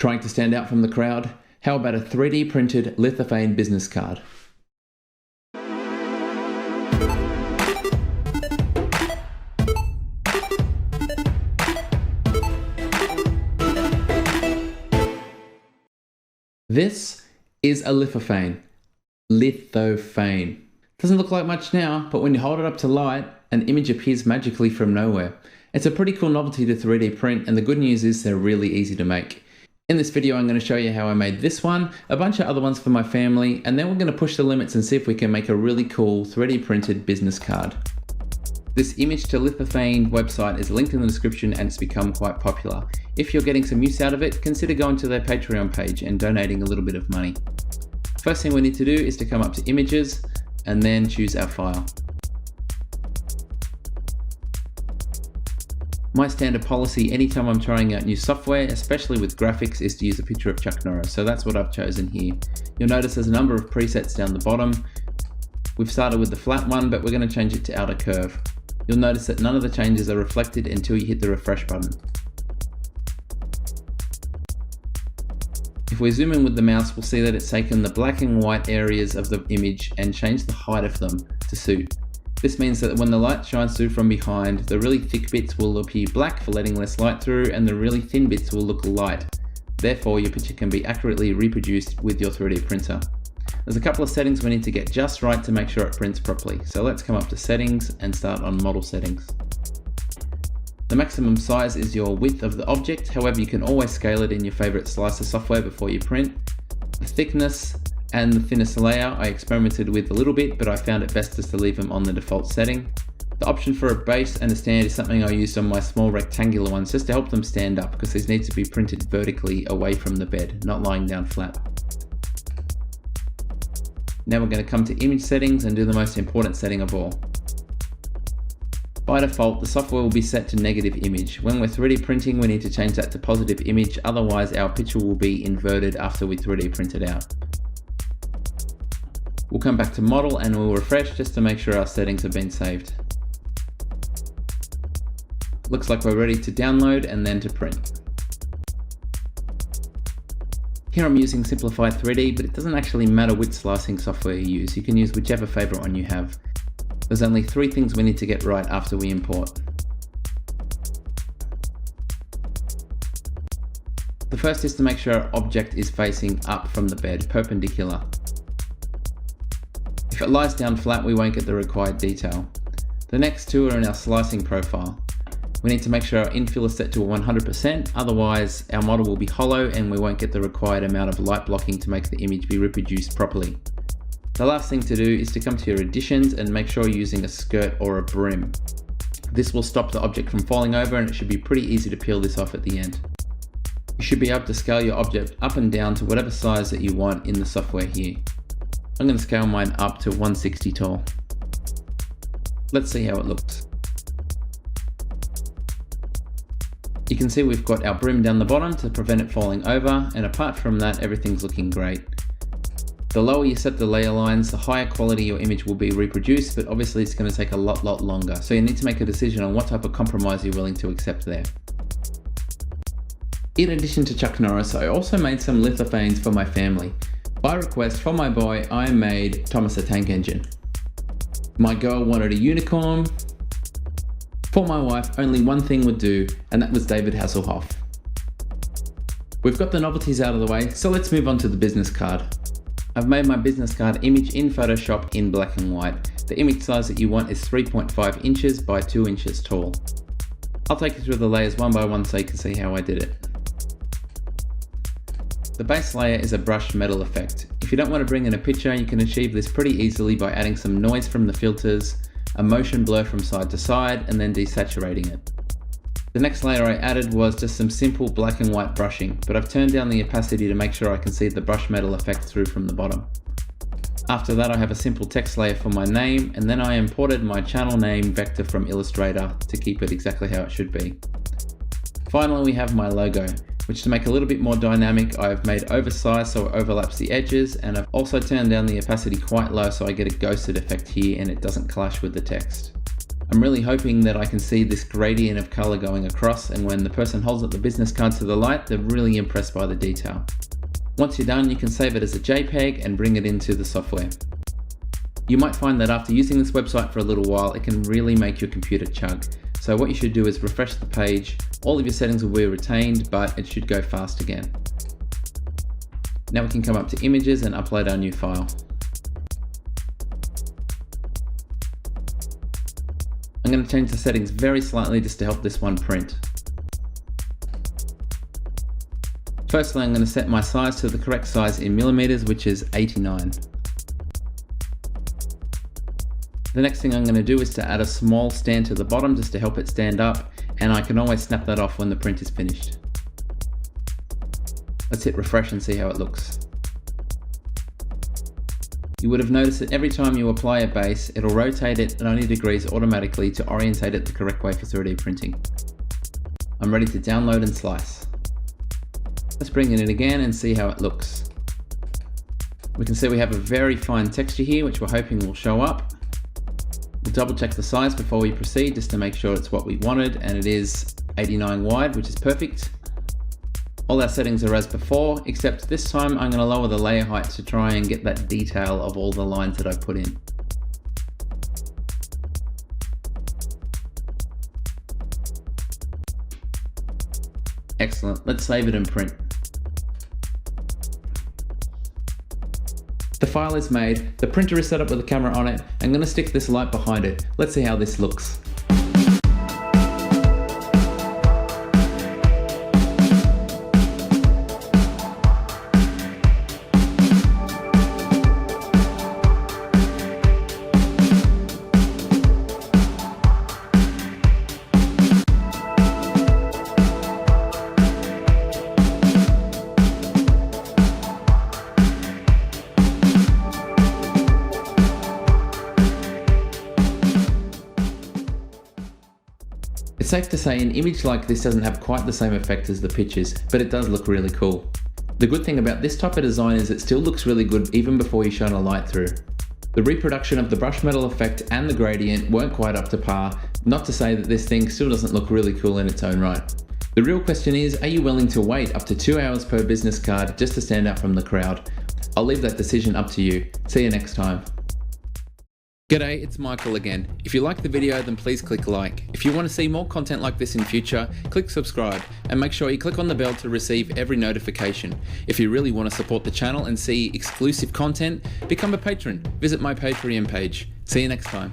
Trying to stand out from the crowd? How about a 3D printed lithophane business card? This is a lithophane. Lithophane. Doesn't look like much now, but when you hold it up to light, an image appears magically from nowhere. It's a pretty cool novelty to 3D print, and the good news is they're really easy to make. In this video, I'm going to show you how I made this one, a bunch of other ones for my family, and then we're going to push the limits and see if we can make a really cool 3D printed business card. This image to lithophane website is linked in the description and it's become quite popular. If you're getting some use out of it, consider going to their Patreon page and donating a little bit of money. First thing we need to do is to come up to images and then choose our file. My standard policy anytime I'm trying out new software, especially with graphics, is to use a picture of Chuck Norris, so that's what I've chosen here. You'll notice there's a number of presets down the bottom. We've started with the flat one, but we're going to change it to outer curve. You'll notice that none of the changes are reflected until you hit the refresh button. If we zoom in with the mouse, we'll see that it's taken the black and white areas of the image and changed the height of them to suit. This means that when the light shines through from behind, the really thick bits will appear black for letting less light through, and the really thin bits will look light. Therefore, your picture can be accurately reproduced with your 3D printer. There's a couple of settings we need to get just right to make sure it prints properly. So let's come up to settings and start on model settings. The maximum size is your width of the object, however you can always scale it in your favorite slicer software before you print. The thickness and the thinnest layer I experimented with a little bit, but I found it best just to leave them on the default setting. The option for a base and a stand is something I used on my small rectangular ones just to help them stand up, because these need to be printed vertically away from the bed, not lying down flat. Now we're going to come to image settings and do the most important setting of all. By default, the software will be set to negative image. When we're 3D printing, we need to change that to positive image, otherwise our picture will be inverted after we 3D print it out. We'll come back to model and we'll refresh just to make sure our settings have been saved. Looks like we're ready to download and then to print. Here I'm using Simplified 3D, but it doesn't actually matter which slicing software you use. You can use whichever favorite one you have. There's only 3 things we need to get right after we import. The first is to make sure our object is facing up from the bed, perpendicular. If it lies down flat, we won't get the required detail. The next 2 are in our slicing profile. We need to make sure our infill is set to 100%, otherwise our model will be hollow and we won't get the required amount of light blocking to make the image be reproduced properly. The last thing to do is to come to your additions and make sure you're using a skirt or a brim. This will stop the object from falling over, and it should be pretty easy to peel this off at the end. You should be able to scale your object up and down to whatever size that you want in the software here. I'm going to scale mine up to 160 tall. Let's see how it looks. You can see we've got our brim down the bottom to prevent it falling over, and apart from that, everything's looking great. The lower you set the layer lines, the higher quality your image will be reproduced, but obviously it's going to take a lot longer, so you need to make a decision on what type of compromise you're willing to accept there. In addition to Chuck Norris, I also made some lithophanes for my family. By request from my boy, I made Thomas the Tank Engine. My girl wanted a unicorn. For my wife, only one thing would do, and that was David Hasselhoff. We've got the novelties out of the way, so let's move on to the business card. I've made my business card image in Photoshop in black and white. The image size that you want is 3.5 inches by 2 inches tall. I'll take you through the layers one by one so you can see how I did it. The base layer is a brushed metal effect. If you don't want to bring in a picture, you can achieve this pretty easily by adding some noise from the filters, a motion blur from side to side, and then desaturating it. The next layer I added was just some simple black and white brushing, but I've turned down the opacity to make sure I can see the brush metal effect through from the bottom. After that, I have a simple text layer for my name, and then I imported my channel name vector from Illustrator to keep it exactly how it should be. Finally, we have my logo, which to make a little bit more dynamic, I've made oversized so it overlaps the edges, and I've also turned down the opacity quite low so I get a ghosted effect here and it doesn't clash with the text. I'm really hoping that I can see this gradient of color going across, and when the person holds up the business card to the light, they're really impressed by the detail. Once you're done, you can save it as a JPEG and bring it into the software. You might find that after using this website for a little while, it can really make your computer chug. So what you should do is refresh the page. All of your settings will be retained, but it should go fast again. Now we can come up to images and upload our new file. I'm going to change the settings very slightly just to help this one print. Firstly, I'm going to set my size to the correct size in millimeters, which is 89. The next thing I'm going to do is to add a small stand to the bottom just to help it stand up, and I can always snap that off when the print is finished. Let's hit refresh and see how it looks. You would have noticed that every time you apply a base, it'll rotate it 90 degrees automatically to orientate it the correct way for 3D printing. I'm ready to download and slice. Let's bring it in again and see how it looks. We can see we have a very fine texture here, which we're hoping will show up. We'll double check the size before we proceed just to make sure it's what we wanted, and it is 89 wide, which is perfect. All our settings are as before, except this time I'm going to lower the layer height to try and get that detail of all the lines that I put in. Excellent, let's save it and print. The file is made, the printer is set up with a camera on it. I'm going to stick this light behind it. Let's see how this looks. It's safe to say an image like this doesn't have quite the same effect as the pictures, but it does look really cool. The good thing about this type of design is it still looks really good even before you shine a light through. The reproduction of the brush metal effect and the gradient weren't quite up to par, not to say that this thing still doesn't look really cool in its own right. The real question is, are you willing to wait up to 2 hours per business card just to stand out from the crowd? I'll leave that decision up to you. See you next time. G'day, it's Michael again. If you like the video, then please click like. If you want to see more content like this in future, click subscribe and make sure you click on the bell to receive every notification. If you really want to support the channel and see exclusive content, become a patron. Visit my Patreon page. See you next time.